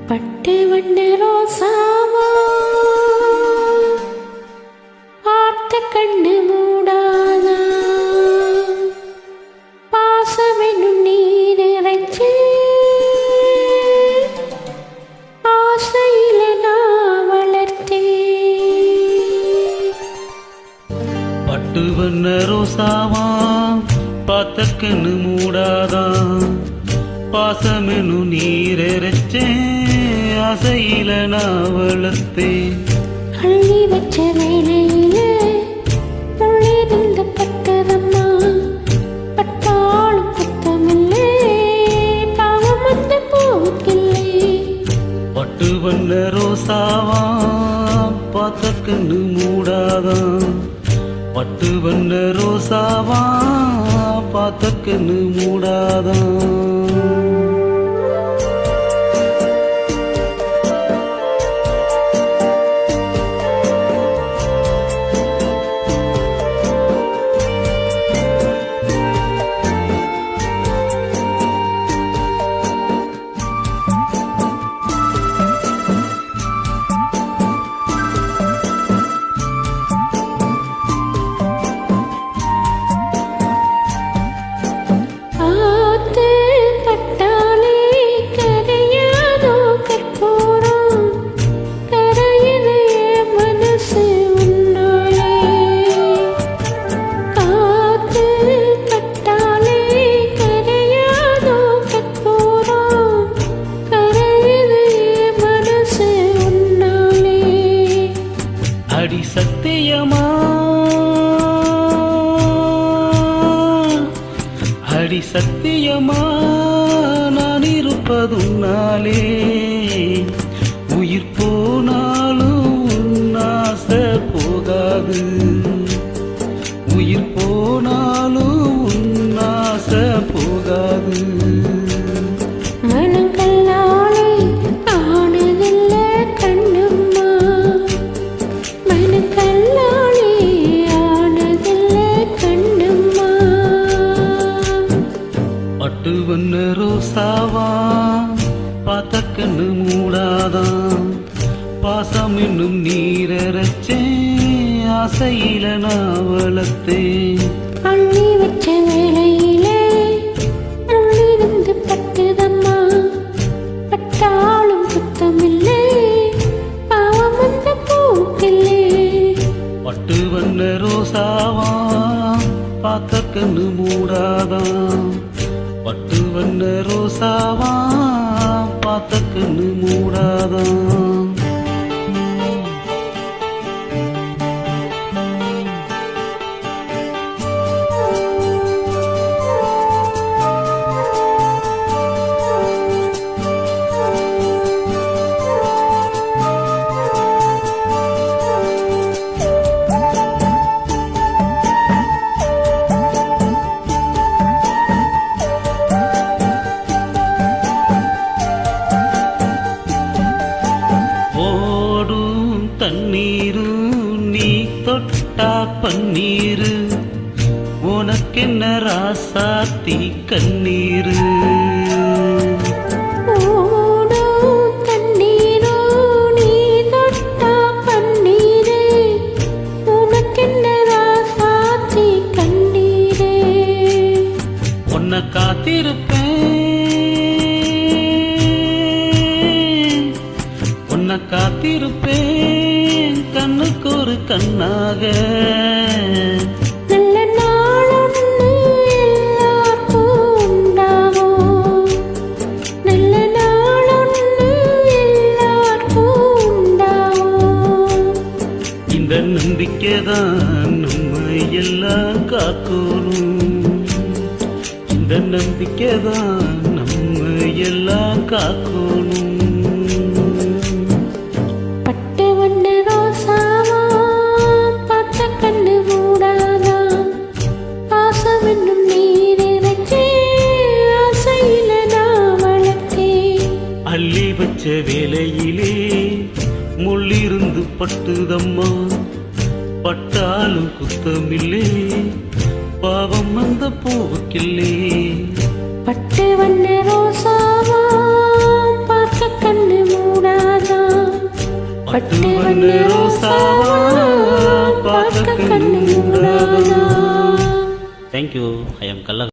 பட்டு வண்ண ரோசாவா பார்த்த கண்ணு மூடாதா பாசமென்னும் நீர் இறைச்சி ஆசையில நான் வளர்த்தேன். பட்டு வண்ண ரோசாவா பார்த்த கண்ணு மூடாதா பாசமென்னும் நீர் இறைச்சேன் ஆசையில நான் வளர்த்தேன். அள்ளி வச்ச வேலையில உள்ளிருந்த பட்டதம்மா பட்டாலும் குத்தமில்லை பாவம் அந்த போக்கில்லை. பட்டு வண்ண ரோசாவா பார்த்த கண்ணு மூடாதா பட்டு வண்ண ரோசாவா பார்த்த கண்ணு மூடாதா. அடி சத்தியமா அடி சத்தியமா நான் இருப்பதுன்னாலே உயிர் போனாலும் உன்னாசை போகாது உயிர் போனாலும் உன்னாசை போகாது. பட்டு வண்ண ரோசாவா பார்த்த கண்ணு மூடாதா பாசம் என்னும் நீரச்சேன் ஆசையில நான் வளர்த்தேன். அள்ளி வச்ச வேலையிலே உள்ளிருந்து பட்டுதம்மா பட்டாலும் குத்தமில்லை பாவம் அந்த போக்கில்லை. பட்டு வண்ண ரோசாவா பார்த்த கண்ணு மூடாதா பட்டு வண்ண ரோசாவா பார்த்த கண்ணு மூடாதா. தண்ணீரு நீ தொட்டா பன்னீரு உனக்கென்ன ராசாத்தி கண்ணீரு. தண்ணீரு நீ தொட்டா பன்னீரு உனக்கென்ன ராசாத்தி கண்ணீரு. உன்னை காத்திருப்பேன் உன்னை காத்திருப்பேன் கண்ணுக்கு ஒரு கண்ணாக. நல்ல நாளொன்னு எல்லாருக்கும் உண்டாகும் நல்ல நாளொன்னு எல்லாருக்கும் உண்டாகும். இந்த நம்பிக்கைதான் நம்ம எல்லாம் காக்கணும் இந்த நம்பிக்கைதான் நம்ம எல்லாம் காக்கணும். அள்ளி வச்ச வேலையிலே முள்ளிருந்து பட்டுதம்மா பட்டாலும் குத்தமில்லே பாவம் அந்த பூவுக்கில்லே. பட்டு வண்ண ரோசாவா பட்டு வண்ண ரோசாவா பார்க்க கண்ணு மூடாதா. தேங்க்யூ. ஐ எம் கல்லா.